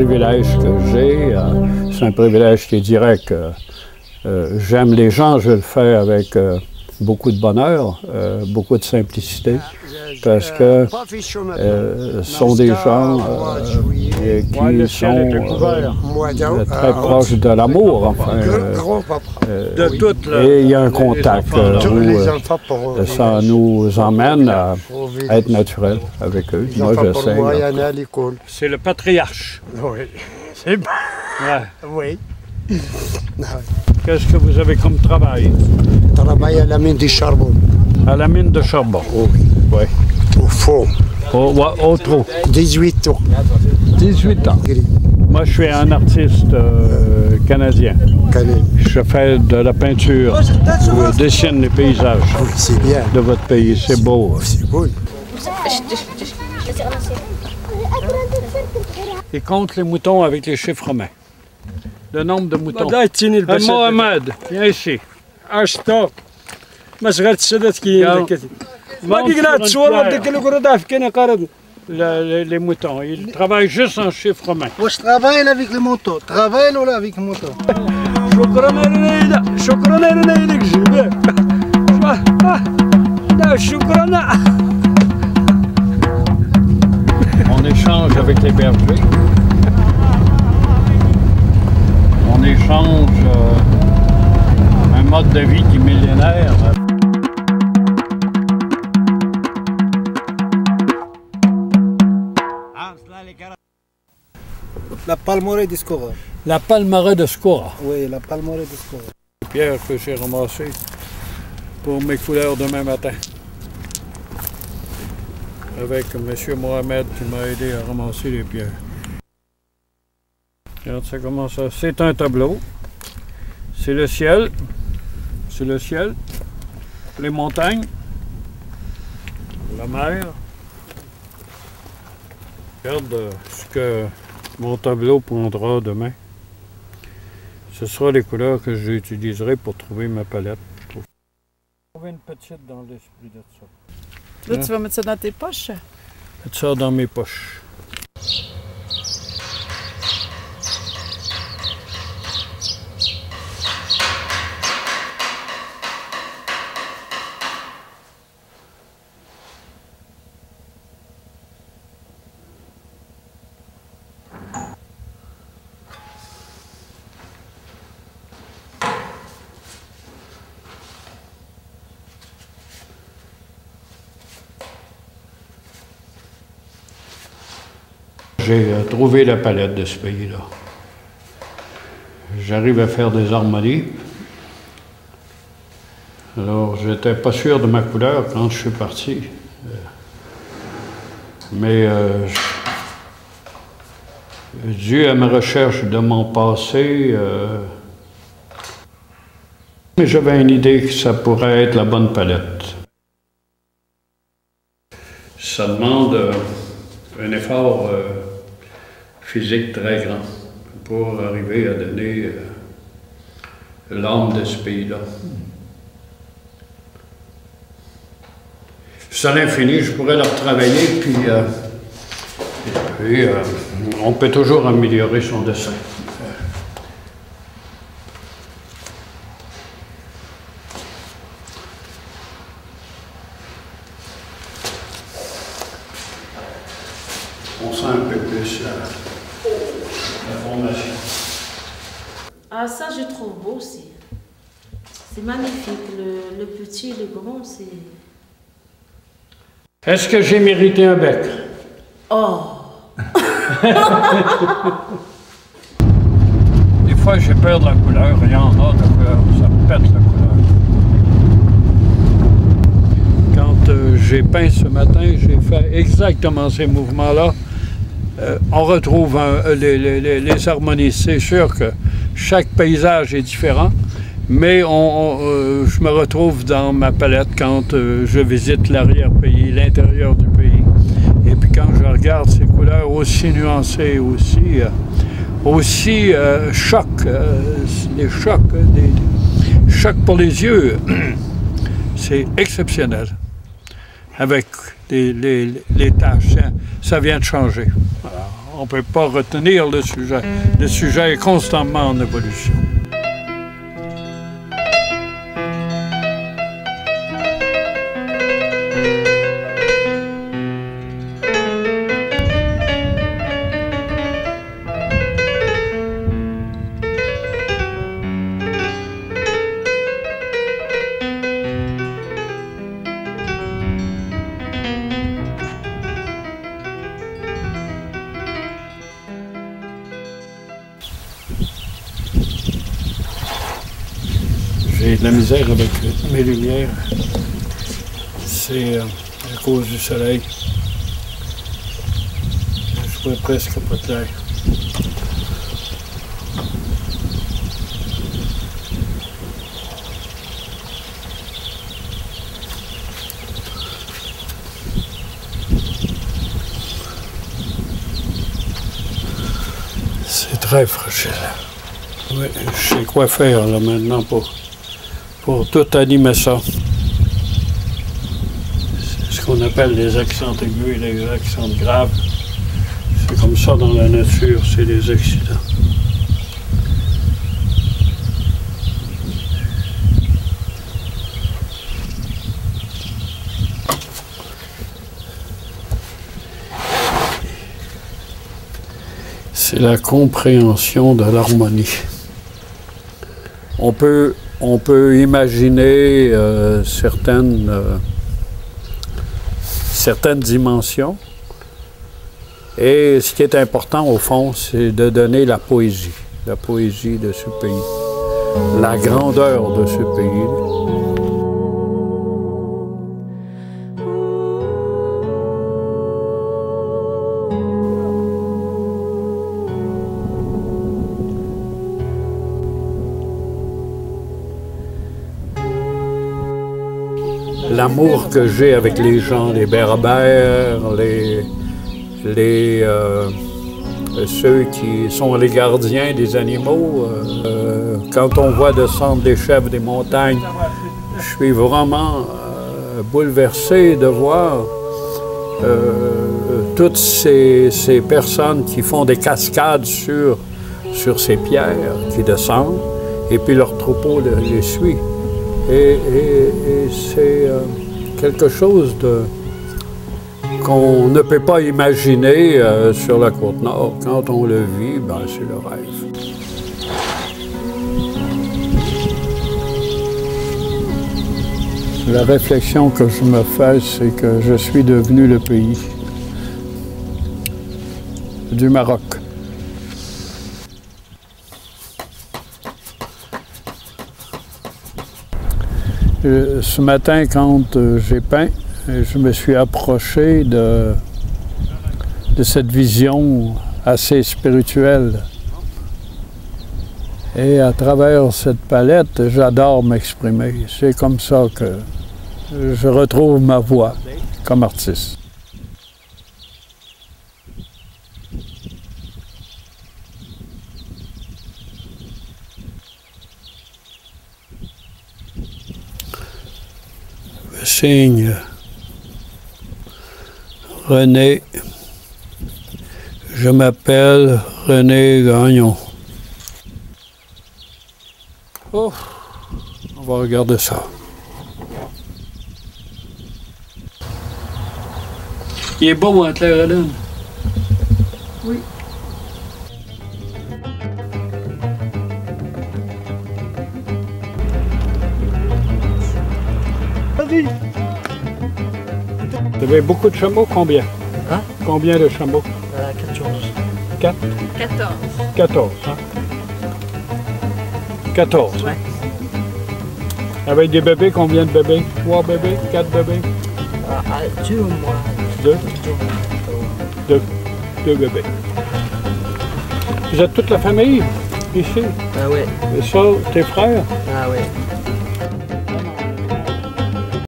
privilège que j'ai. C'est un privilège qui est direct. J'aime les gens, je le fais avec beaucoup de bonheur, beaucoup de simplicité, parce que ce sont des gens qui sont très proches de l'amour, enfin. Et il y a un contact où ça nous emmène à être naturel avec eux. Moi, je sais. C'est le patriarche. Oui. C'est bon. Ouais. Oui. Qu'est-ce que vous avez comme travail? Je travaille à la mine du charbon. À la mine de charbon? Oui. Oui. Au fond. Au trou? 18 ans. 18 ans. Moi, je suis un artiste canadien. Je fais de la peinture. Je dessine les paysages c'est bien. De votre pays. C'est beau. C'est beau. Et compte les moutons avec les chiffres romains. Le nombre de moutons. Mohamed, viens ici. Stop. ما شغلت الشدات كي ما قلت صور ديك القرده في كنا قرض les moutons. Ils travaillent juste en chiffres romains. Je travaille avec les motos. Travaille ou avec les motos. On échange avec les bergers. On échange un mode de vie qui est millénaire. La palmeraie de Skora. La palmeraie de Skora. Oui, la palmeraie de Skora. Pierre que j'ai ramassé pour mes couleurs demain matin. Avec M. Mohamed qui m'a aidé à ramasser les pierres. Regarde, ça commence à... C'est un tableau. C'est le ciel. C'est le ciel. Les montagnes. La mer. Regarde ce que mon tableau prendra demain. Ce sera les couleurs que j'utiliserai pour trouver ma palette. Trouver une petite dans l'esprit de ça. Là, tu vas mettre ça dans tes poches? Mettre ça dans mes poches. J'ai trouvé la palette de ce pays-là. J'arrive à faire des harmonies. Alors, j'étais pas sûr de ma couleur quand je suis parti. Mais dû à ma recherche de mon passé, j'avais une idée que ça pourrait être la bonne palette. Ça demande un effort physique très grand pour arriver à donner l'âme de ce pays-là. C'est à l'infini, je pourrais le retravailler, puis on peut toujours améliorer son dessin. On sent un peu plus la formation. Ah, ça, je trouve beau aussi. C'est magnifique. Le petit et le grand, c'est... Est-ce que j'ai mérité un bec? Oh! Des fois, j'ai peur de la couleur. Il y en a de peur. Ça me pète la couleur. Quand j'ai peint ce matin, j'ai fait exactement ces mouvements-là. On retrouve les harmonies. C'est sûr que chaque paysage est différent, mais je me retrouve dans ma palette quand je visite l'arrière-pays, l'intérieur du pays. Et puis quand je regarde ces couleurs aussi nuancées, aussi chocs, des chocs pour les yeux, c'est exceptionnel. Avec les tâches, ça vient de changer. Alors, On ne peut pas retenir le sujet. Le sujet est constamment en évolution. J'ai de la misère avec mes lumières. C'est à cause du soleil. Je vois presque pas clair. C'est très fragile. Oui, je sais quoi faire là maintenant pour tout animer ça. C'est ce qu'on appelle les accents aigus et les accents graves. C'est comme ça dans la nature, c'est des accidents. C'est la compréhension de l'harmonie. On peut imaginer certaines dimensions. Et ce qui est important, au fond, c'est de donner la poésie de ce pays, la grandeur de ce pays. L'amour que j'ai avec les gens, les berbères, ceux qui sont les gardiens des animaux. Quand on voit descendre les chefs des montagnes, je suis vraiment bouleversé de voir toutes ces personnes qui font des cascades sur ces pierres qui descendent, et puis leur troupeau les suit. Et c'est quelque chose qu'on ne peut pas imaginer sur la Côte-Nord. Quand on le vit, ben, c'est le rêve. La réflexion que je me fais, c'est que je suis devenu le pays du Maroc. Ce matin, quand j'ai peint, je me suis approché de cette vision assez spirituelle. Et à travers cette palette, j'adore m'exprimer. C'est comme ça que je retrouve ma voix comme artiste. Signe René. Je m'appelle René Gagnon. Oh, on va regarder ça. Il est beau, hein, Claire Hélène? Oui. Vas-y. Vous avez beaucoup de chameaux, combien? Hein? Combien de chameaux? 14. 4? 14. 14, hein? 14. Ouais. Avec des bébés, combien de bébés? 3 bébés? 4 bébés? 2 moi. 2? 2 bébés. Vous êtes toute la famille ici? Ah ouais. Et ça, tes frères? Ah ouais.